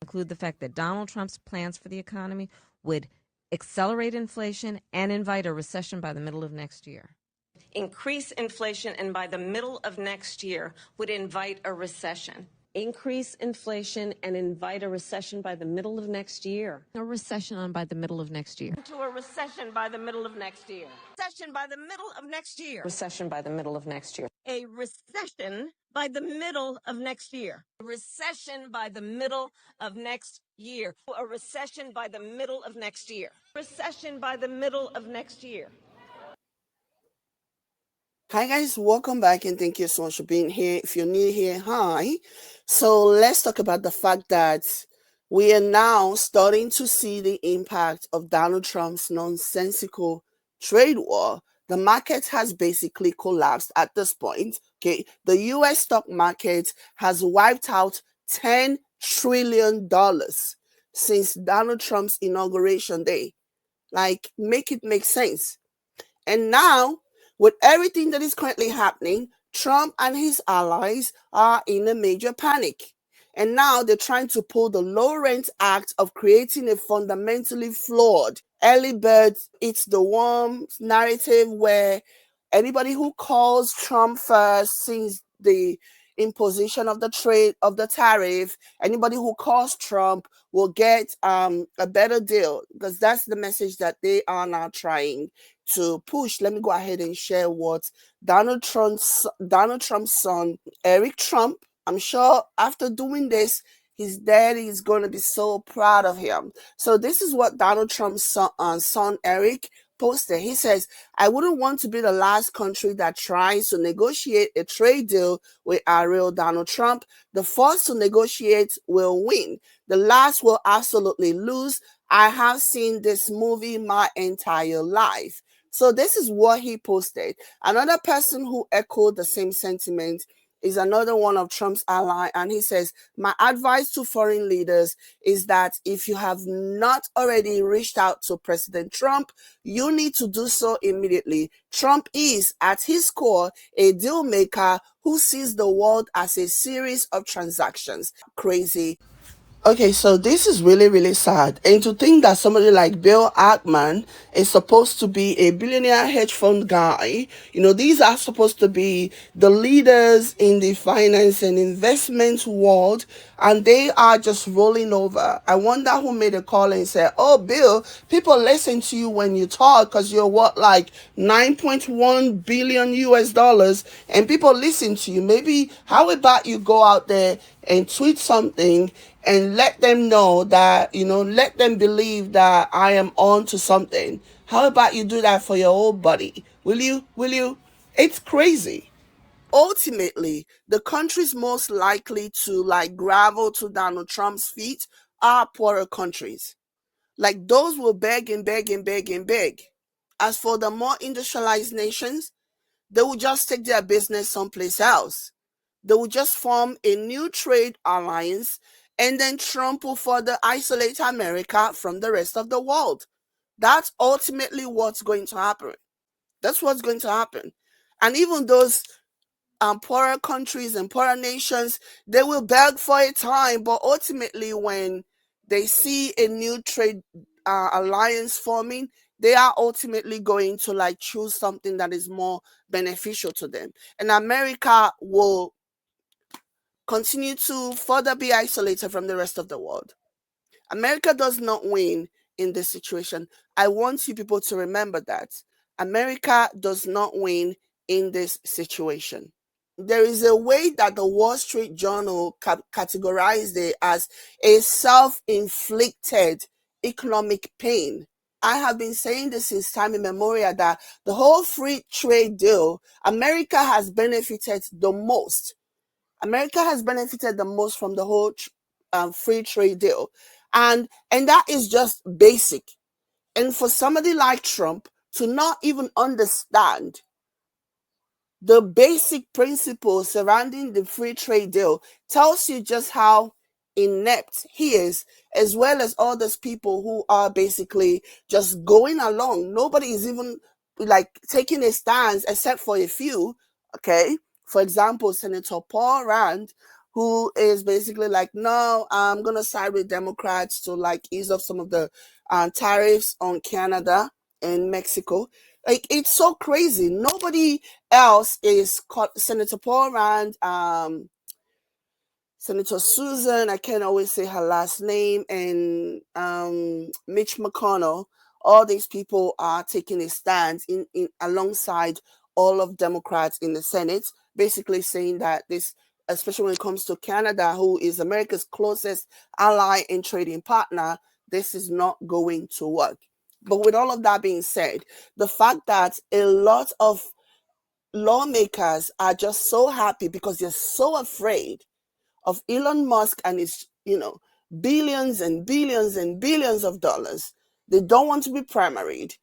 include the fact that Donald Trump's plans for the economy would accelerate inflation and invite a recession by the middle of next year. Increase inflation, and by the middle of next year would invite a recession. Increase inflation and invite a recession by the middle of next year. A recession by the middle of next year. To a recession by the middle of next year. Recession by the middle of next year. Recession by the middle of next year. A recession by the middle of next year. A recession by the middle of next year. A recession by the middle of next year. Recession by the middle of next year. Hi guys, welcome back and thank you so much for being here. If you're new here, hi. So let's talk about the fact that we are now starting to see the impact of Donald Trump's nonsensical trade war. The market has basically collapsed at this point. Okay, the US stock market has wiped out $10 trillion since Donald Trump's inauguration day. Like, make it make sense. And now, with everything that is currently happening, Trump and his allies are in a major panic. And now they're trying to pull the Low Rent Act of creating a fundamentally flawed early bird eats the worm narrative where anybody who calls Trump first since the imposition of the trade of the tariff, anybody who calls Trump will get a better deal, because that's the message that they are now trying to push. Let me go ahead and share what Donald Trump's son, Eric Trump, I'm sure after doing this, his daddy is going to be so proud of him. So this is what Donald Trump's son Eric posted. He says, "I wouldn't want to be the last country that tries to negotiate a trade deal with our real Donald Trump. The first to negotiate will win. The last will absolutely lose. I have seen this movie my entire life." So this is what he posted. Another person who echoed the same sentiment is another one of Trump's ally, and he says, "My advice to foreign leaders is that if you have not already reached out to President Trump, you need to do so immediately. Trump is, at his core, a deal maker who sees the world as a series of transactions." Crazy. Okay, so this is really, really sad. And to think that somebody like Bill Ackman is supposed to be a billionaire hedge fund guy, these are supposed to be the leaders in the finance and investment world, and they are just rolling over. I wonder who made a call and said, "Oh, Bill, people listen to you when you talk because you're what, like 9.1 billion US dollars, and people listen to you. Maybe how about you go out there and tweet something and let them know that, let them believe that I am on to something. How about you do that for your old buddy? Will you? It's crazy." Ultimately, the countries most likely to gravel to Donald Trump's feet are poorer countries. Like, those will beg and beg and beg and beg. As for the more industrialized nations, they will just take their business someplace else. They will just form a new trade alliance, and then Trump will further isolate America from the rest of the world. That's ultimately what's going to happen. That's what's going to happen. And even those poorer countries and poorer nations, they will beg for a time, but ultimately when they see a new trade alliance forming, they are ultimately going to choose something that is more beneficial to them. And America will continue to further be isolated from the rest of the world. America does not win in this situation. I want you people to remember that. America does not win in this situation. There is a way that the Wall Street Journal categorized it as a self-inflicted economic pain. I have been saying this since time immemorial that the whole free trade deal, America has benefited the most. America has benefited the most from the whole free trade deal. And that is just basic. And for somebody like Trump to not even understand the basic principles surrounding the free trade deal tells you just how inept he is, as well as all those people who are basically just going along. Nobody is even taking a stance except for a few. Okay, for example, Senator Paul Rand who is basically like, no, I'm going to side with Democrats to like ease off some of the tariffs on Canada and Mexico. Like, it's so crazy. Nobody else is caught. Senator Paul Rand, Senator Susan, I can't always say her last name, and Mitch McConnell. All these people are taking a stand in alongside all of Democrats in the Senate, basically saying that this, especially when it comes to Canada, who is America's closest ally and trading partner, this is not going to work. But with all of that being said, the fact that a lot of lawmakers are just so happy because they're so afraid of Elon Musk and his, billions and billions and billions of dollars. They don't want to be primaried.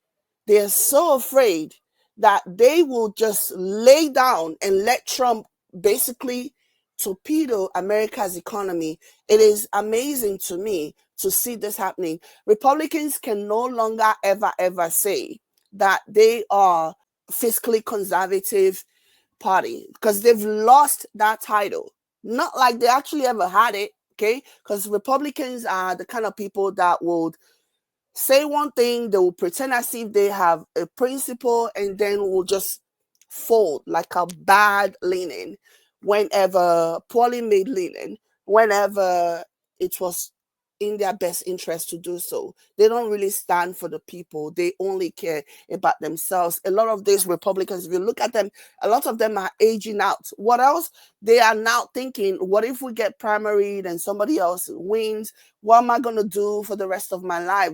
They are so afraid that they will just lay down and let Trump basically torpedo America's economy. It is amazing to me to see this happening. Republicans can no longer ever say that they are fiscally conservative party because they've lost that title. Not like they actually ever had it, okay? Because Republicans are the kind of people that would say one thing, they will pretend as if they have a principle, and then will just fold like a bad linen whenever, poorly made linen, whenever it was in their best interest to do so. They don't really stand for the people. They only care about themselves. A lot of these Republicans, if you look at them, a lot of them are aging out. What else? They are now thinking, what if we get primaried and somebody else wins? What am I going to do for the rest of my life?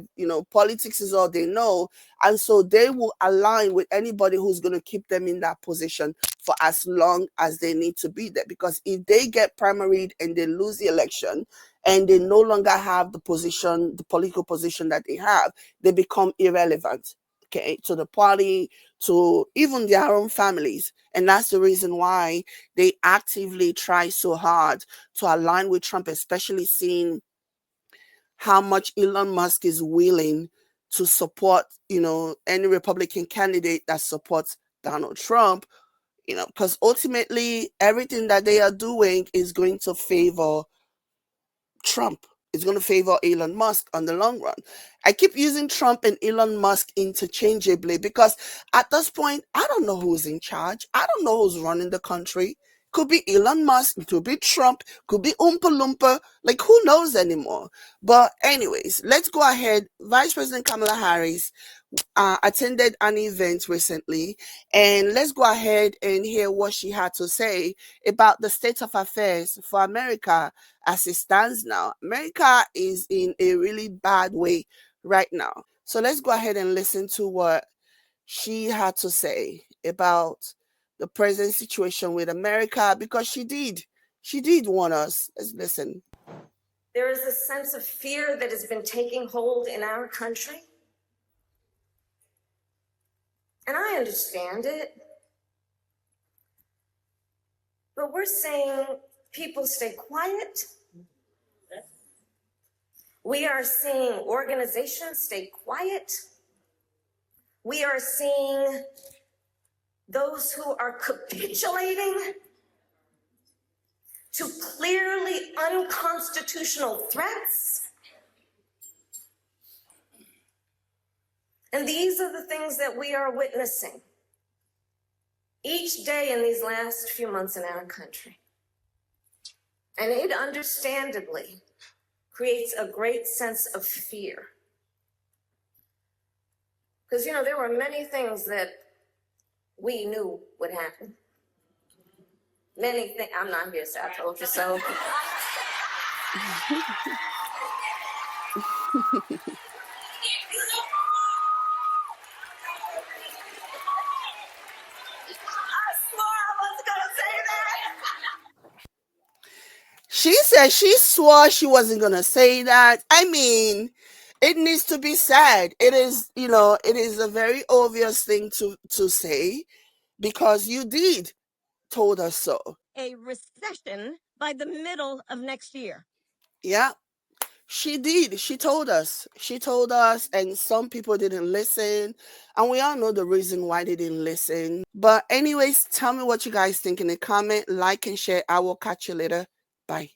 Politics is all they know. And so they will align with anybody who's going to keep them in that position for as long as they need to be there. Because if they get primaried and they lose the election and they no longer have the position, the political position that they have, they become irrelevant, okay, to the party, to even their own families. And that's the reason why they actively try so hard to align with Trump, especially seeing how much Elon Musk is willing to support, any Republican candidate that supports Donald Trump, because ultimately everything that they are doing is going to favor Trump. It's going to favor Elon Musk on the long run. I keep using Trump and Elon Musk interchangeably because at this point, I don't know who's in charge. I don't know who's running the country. Could be Elon Musk, it could be Trump, could be Oompa Loompa. Like, who knows anymore? But anyways, let's go ahead. Vice President Kamala Harris attended an event recently, and let's go ahead and hear what she had to say about the state of affairs for America as it stands now. America is in a really bad way right now. So let's go ahead and listen to what she had to say about the present situation with America, because she did warn us. Let's listen. There is a sense of fear that has been taking hold in our country. And I understand it. But we're saying people stay quiet. We are seeing organizations stay quiet. We are seeing those who are capitulating to clearly unconstitutional threats. And these are the things that we are witnessing each day in these last few months in our country. And it understandably creates a great sense of fear. Because, there were many things that we knew would happen. Many things. I'm not here, so I told you so. She said she swore she wasn't going to say that. I mean, it needs to be said. It is, it is a very obvious thing to say because you did told us so. A recession by the middle of next year. Yeah, she did. She told us. She told us, and some people didn't listen. And we all know the reason why they didn't listen. But anyways, tell me what you guys think in the comment. Like and share. I will catch you later. Bye.